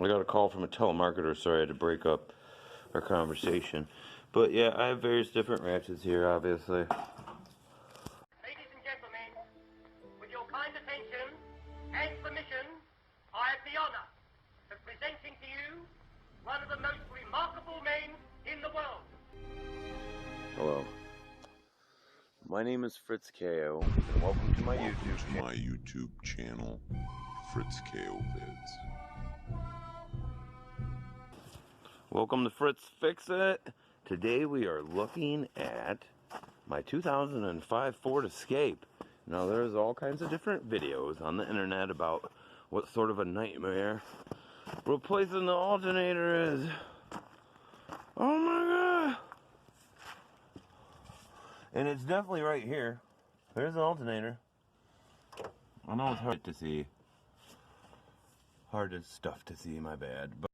I got a call from a telemarketer, so I had to break up our conversation. But yeah, I have various different ratchets here, obviously. Ladies and gentlemen, with your kind attention and permission, I have the honor of presenting to you one of the most remarkable men in the world. Hello. My name is Fritz KO, and welcome to my YouTube channel, Fritz KO Vids. Welcome to Fritz Fix It. Today we are looking at my 2005 Ford Escape. Now there's all kinds of different videos on the internet about what sort of a nightmare replacing the alternator is. Oh my god! And it's definitely right here. There's the alternator. I know it's hard to see. Hard stuff to see, my bad. But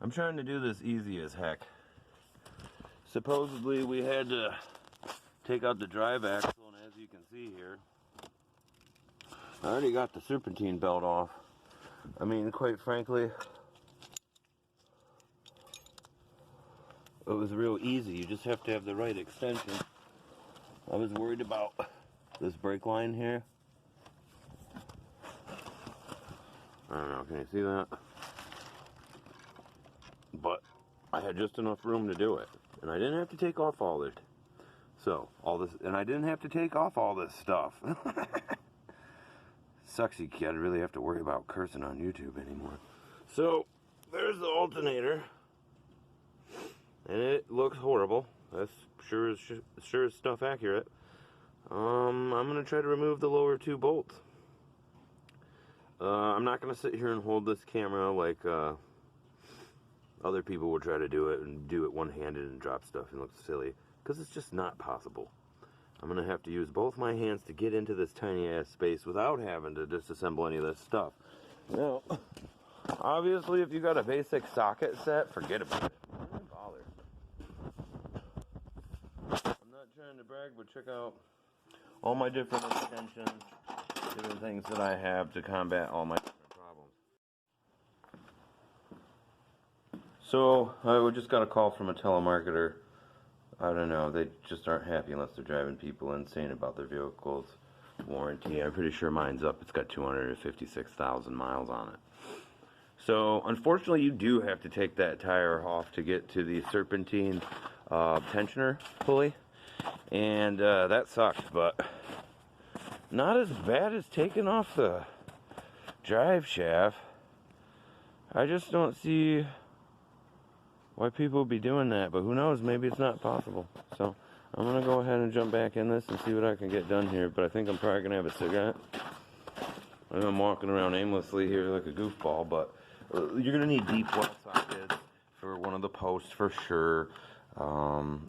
I'm trying to do this easy as heck. Supposedly we had to take out the drive axle, and as you can see here, I already got the serpentine belt off. I mean, quite frankly, it was real easy. You just have to have the right extension. I was worried about this brake line here. I don't know, can you see that? But I had just enough room to do it. And I didn't have to take off all this. And I didn't have to take off all this stuff. Sucks you can't really have to worry about cursing on YouTube anymore. So, there's the alternator. And it looks horrible. That's sure as stuff accurate. I'm going to try to remove the lower two bolts. I'm not going to sit here and hold this camera like other people will try to do it and do it one-handed and drop stuff and look silly, because it's just not possible. I'm going to have to use both my hands to get into this tiny-ass space without having to disassemble any of this stuff. Now, obviously, if you got a basic socket set, forget about it. Don't even bother. I'm not trying to brag, but check out all my different extensions, different things that I have to combat all my different problems. So, I just got a call from a telemarketer. I don't know, they just aren't happy unless they're driving people insane about their vehicle's warranty. I'm pretty sure mine's up. It's got 256,000 miles on it. So, unfortunately, you do have to take that tire off to get to the serpentine tensioner pulley. And that sucks, but not as bad as taking off the drive shaft. I just don't see why people would be doing that, but who knows, maybe it's not possible. So I'm going to go ahead and jump back in this and see what I can get done here, but I think I'm probably going to have a cigarette. I know I'm walking around aimlessly here like a goofball, but you're going to need deep well sockets for one of the posts for sure.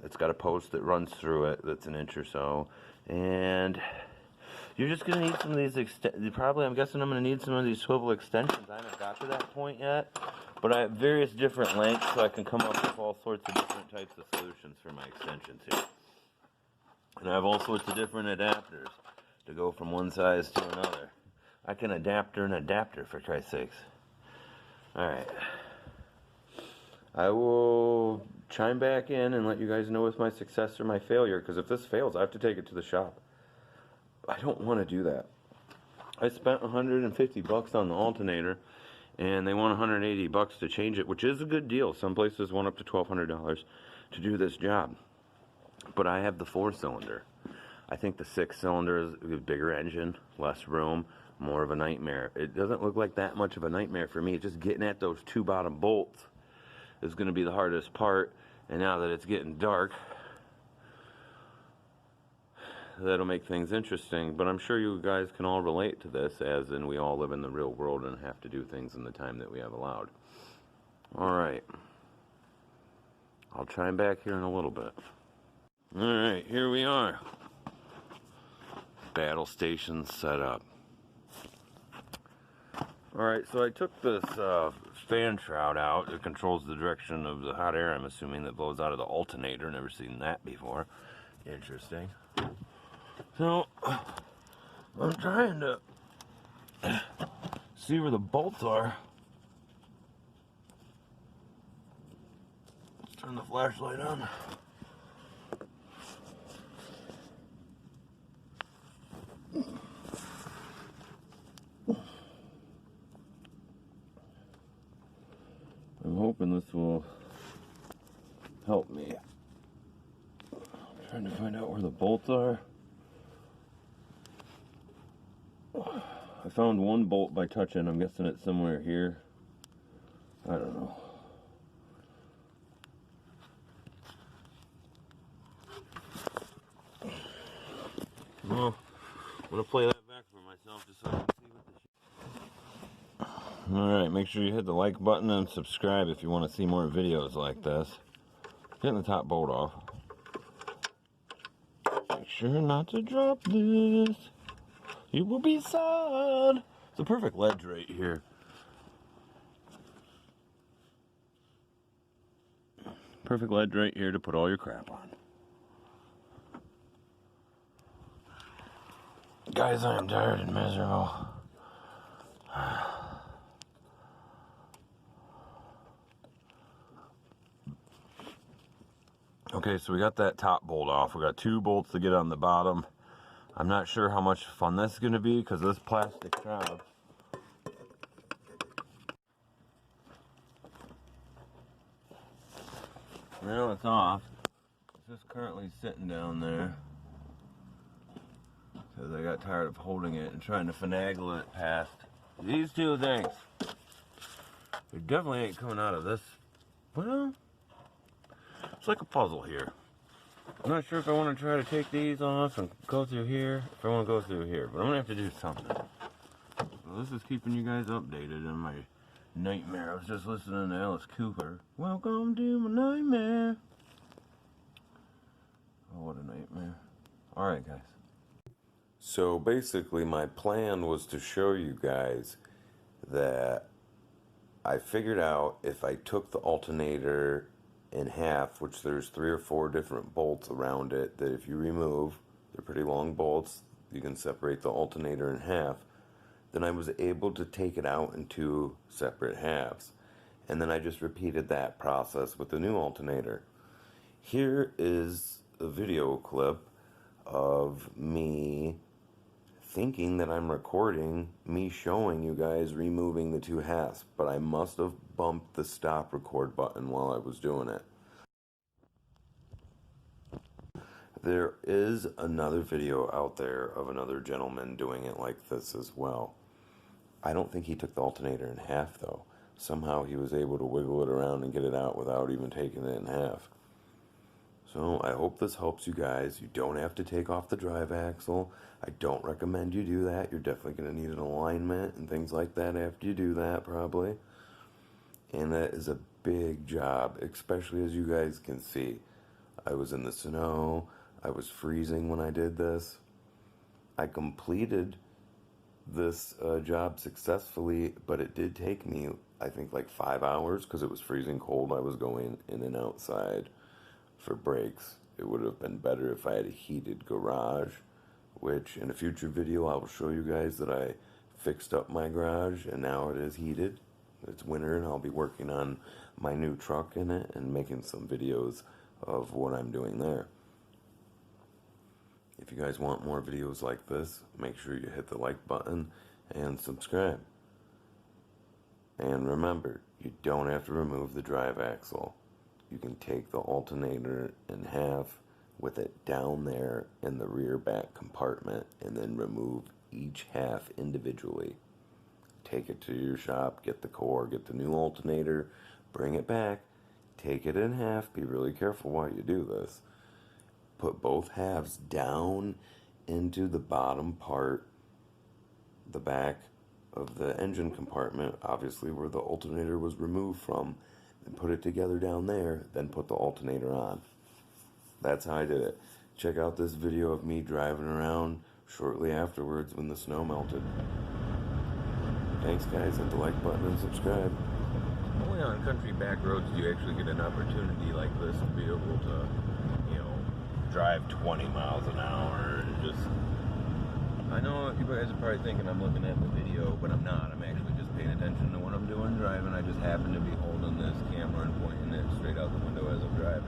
It's got a post that runs through it that's an inch or so, and you're just going to need some of these I'm guessing I'm going to need some of these swivel extensions. I haven't got to that point yet, but I have various different lengths, so I can come up with all sorts of different types of solutions for my extensions here. And I have all sorts of different adapters to go from one size to another. I can adapter an adapter, for Christ's sakes. Alright. I will chime back in and let you guys know if my success or my failure, because if this fails, I have to take it to the shop. I don't want to do that. I spent $150 on the alternator, and they want $180 to change it, which is a good deal. Some places want up to $1,200 to do this job. But I have the 4-cylinder. I think the 6-cylinder is a bigger engine, less room, more of a nightmare. It doesn't look like that much of a nightmare for me. Just getting at those two bottom bolts is going to be the hardest part. And now that it's getting dark, that'll make things interesting. But I'm sure you guys can all relate to this, as in we all live in the real world and have to do things in the time that we have allowed. Alright. I'll chime back here in a little bit. Alright, here we are. Battle station set up. Alright, so I took this fan shroud out. It controls the direction of the hot air, I'm assuming, that blows out of the alternator. Never seen that before. Interesting. So, I'm trying to see where the bolts are. Let's turn the flashlight on. I'm hoping this will help me. I'm trying to find out where the bolts are. I found one bolt by touching. I'm guessing it's somewhere here. I don't know. Well, I'm gonna play that back for myself just so I can see what the shit. Alright, make sure you hit the like button and subscribe if you want to see more videos like this. Getting the top bolt off. Make sure not to drop this. You will be sad. It's a perfect ledge right here. Perfect ledge right here to put all your crap on. Guys, I am tired and miserable. Okay, so we got that top bolt off. We got 2 bolts to get on the bottom. I'm not sure how much fun this is going to be because of this plastic job. Well, it's off. It's just currently sitting down there because I got tired of holding it and trying to finagle it past these 2 things. It definitely ain't coming out of this. Well, it's like a puzzle here. I'm not sure if I want to try to take these off and go through here, if I want to go through here, but I'm going to have to do something. So this is keeping you guys updated on my nightmare. I was just listening to Alice Cooper. Welcome to my nightmare. Oh, what a nightmare. Alright, guys. So basically my plan was to show you guys that I figured out if I took the alternator in half, which there's 3 or 4 different bolts around it, that if you remove, they're pretty long bolts, you can separate the alternator in half, then I was able to take it out in 2 separate halves. And then I just repeated that process with the new alternator. Here is a video clip of me thinking that I'm recording me showing you guys removing the 2 halves, but I must have bumped the stop record button while I was doing it. There is another video out there of another gentleman doing it like this as well. I don't think he took the alternator in half though. Somehow he was able to wiggle it around and get it out without even taking it in half. So I hope this helps you guys. You don't have to take off the drive axle. I don't recommend you do that. You're definitely going to need an alignment and things like that after you do that probably. And that is a big job, especially as you guys can see. I was in the snow. I was freezing when I did this. I completed this job successfully, but it did take me, I think, like 5 hours because it was freezing cold. I was going in and outside for breaks. It would have been better if I had a heated garage, which in a future video I will show you guys that I fixed up my garage and now it is heated. It's winter and I'll be working on my new truck in it and making some videos of what I'm doing there. If you guys want more videos like this, make sure you hit the like button and subscribe. And remember, you don't have to remove the drive axle. You can take the alternator in half with it down there in the rear back compartment and then remove each half individually. Take it to your shop, get the core, get the new alternator, bring it back, take it in half. Be really careful while you do this. Put both halves down into the bottom part, the back of the engine compartment, obviously where the alternator was removed from, and put it together down there, then put the alternator on. That's how I did it. Check out this video of me driving around shortly afterwards when the snow melted. Thanks guys, hit the like button and subscribe. Only on country back roads do you actually get an opportunity like this to be able to, you know, drive 20 miles an hour and just... I know you guys are probably thinking I'm looking at the video, but I'm not. I'm actually just paying attention to what I'm doing driving. I just happen to be holding this camera and pointing it straight out the window as I'm driving.